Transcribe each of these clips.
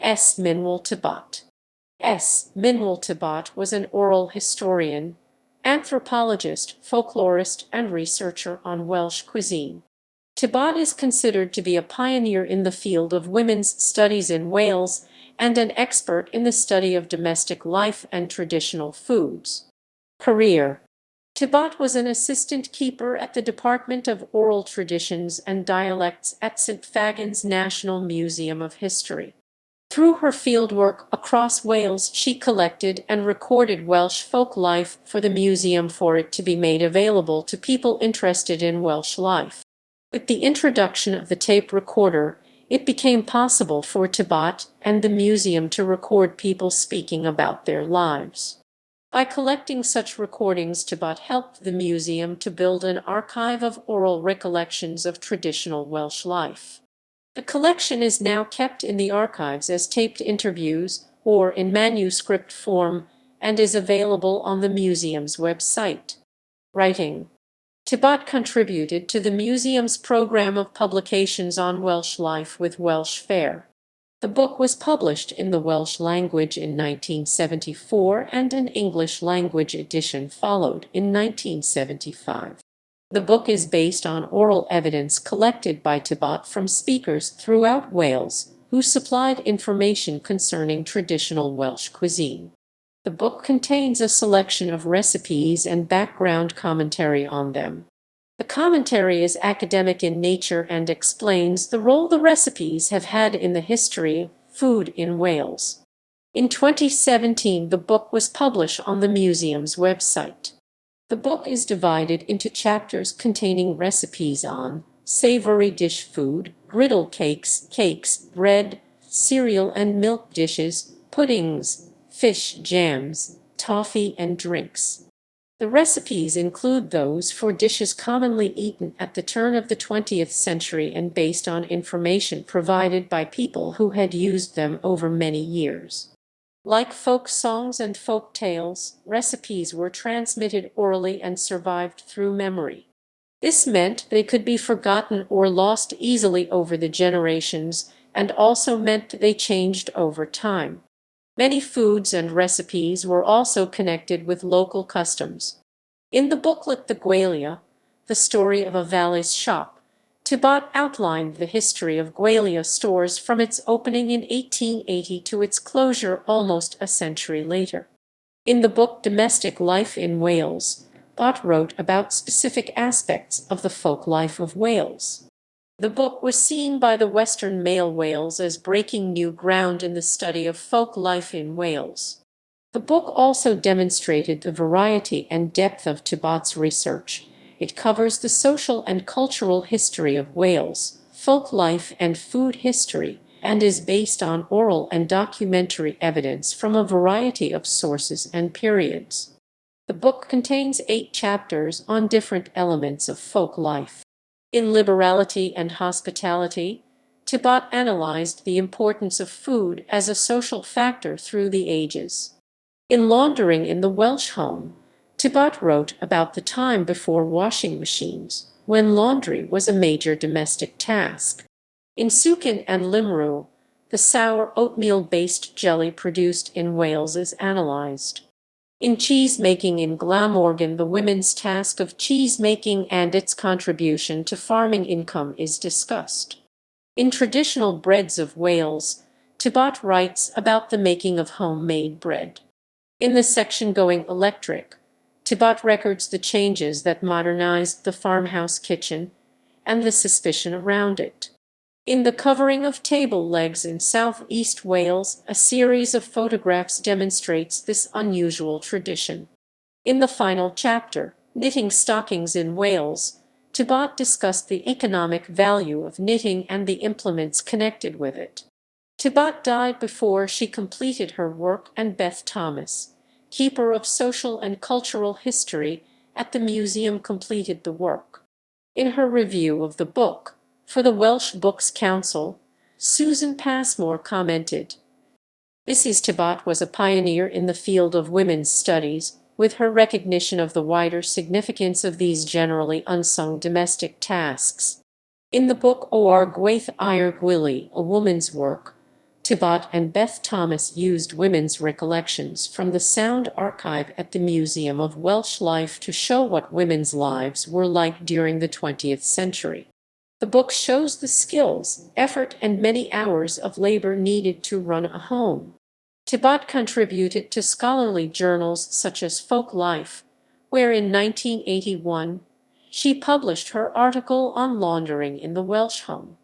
Minwel Tibbott. Minwel Tibbott was an oral historian, anthropologist, folklorist, and researcher on Welsh cuisine. Tibbott is considered to be a pioneer in the field of women's studies in Wales and an expert in the study of domestic life and traditional foods. Career: Tibbott was an assistant keeper at the Department of Oral Traditions and Dialects at St Fagan's National Museum of History. Through her fieldwork across Wales, she collected and recorded Welsh folk life for the museum for it to be made available to people interested in Welsh life. With the introduction of the tape recorder, it became possible for Tibbott and the museum to record people speaking about their lives. By collecting such recordings, Tibbott helped the museum to build an archive of oral recollections of traditional Welsh life. The collection is now kept in the archives as taped interviews or in manuscript form and is available on the museum's website. Writing: Tibbott contributed to the museum's program of publications on Welsh life with Welsh Fare. The book was published in the Welsh language in 1974 and an English language edition followed in 1975. The book is based on oral evidence collected by Tibbott from speakers throughout Wales who supplied information concerning traditional Welsh cuisine. The book contains a selection of recipes and background commentary on them. The commentary is academic in nature and explains the role the recipes have had in the history of food in Wales. In 2017, the book was published on the museum's website. The book is divided into chapters containing recipes on savory dish food, griddle cakes, bread, cereal and milk dishes, puddings, fish, jams, toffee, and drinks. The recipes include those for dishes commonly eaten at the turn of the 20th century and based on information provided by people who had used them over many years. Like folk songs and folk tales, recipes were transmitted orally and survived through memory. This meant they could be forgotten or lost easily over the generations, and also meant they changed over time. Many foods and recipes were also connected with local customs. In the booklet The Gwalia, the story of a Valleys shop, Tibbott outlined the history of Gwalia stores from its opening in 1880 to its closure almost a century later. In the book Domestic Life in Wales, Tibbott wrote about specific aspects of the folk life of Wales. The book was seen by the Western Mail Wales as breaking new ground in the study of folk life in Wales. The book also demonstrated the variety and depth of Tibbott's research. It covers the social and cultural history of Wales, folk life and food history, and is based on oral and documentary evidence from a variety of sources and periods. The book contains 8 chapters on different elements of folk life. In Liberality and Hospitality, Tibbott analyzed the importance of food as a social factor through the ages. In Laundering in the Welsh Home, Tibbott wrote about the time before washing machines, when laundry was a major domestic task. In Sucan and Limrw, the sour oatmeal-based jelly produced in Wales is analyzed. In Cheesemaking in Glamorgan, the women's task of cheesemaking and its contribution to farming income is discussed. In Traditional Breads of Wales, Tibbott writes about the making of homemade bread. In the section Going Electric, Tibbott records the changes that modernized the farmhouse kitchen and the suspicion around it. In The Covering of Table Legs in South-East Wales, a series of photographs demonstrates this unusual tradition. In the final chapter, Knitting Stockings in Wales, Tibbott discussed the economic value of knitting and the implements connected with it. Tibbott died before she completed her work, and Beth Thomas, keeper of social and cultural history at the museum, completed the work. In her review of the book for the Welsh Books Council, Susan Passmore commented, "Mrs. Tibbott was a pioneer in the field of women's studies, with her recognition of the wider significance of these generally unsung domestic tasks." In the book O'r Gwaith I'r Gwili, A Woman's Work, Tibbott and Beth Thomas used women's recollections from the sound archive at the Museum of Welsh Life to show what women's lives were like during the 20th century. The book shows the skills, effort, and many hours of labor needed to run a home. Tibbott contributed to scholarly journals such as Folk Life, where in 1981 she published her article on laundering in the Welsh home.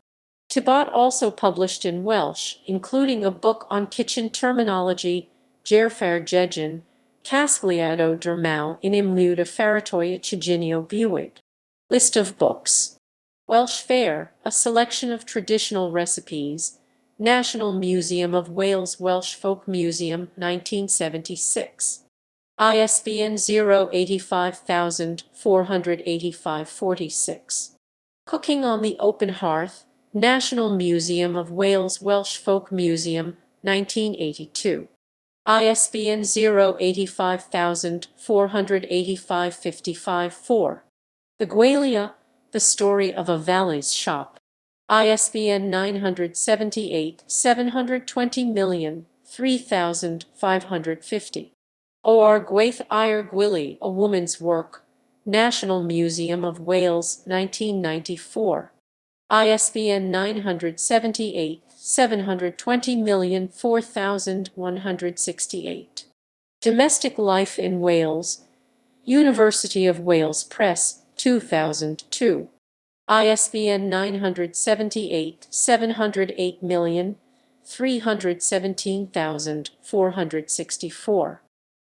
Tibbott also published in Welsh, including a book on kitchen terminology, Gerfair Jejin, Casgliado Dermaw in Imlwyd y Pharatoi Chiginio Buwyd. List of books. Welsh Fare, a selection of traditional recipes. National Museum of Wales Welsh Folk Museum, 1976. ISBN 0-85485-46. Cooking on the Open Hearth, National Museum of Wales Welsh Folk Museum, 1982. ISBN 0-85485-55-4. The Gwalia, The Story of a Valleys Shop. ISBN 970-870-30,550. Or Gwaith I'r Gwili, A Woman's Work, National Museum of Wales, 1994. ISBN 978-720,004,168. Domestic Life in Wales, University of Wales Press, 2002. ISBN 978-708,317,464.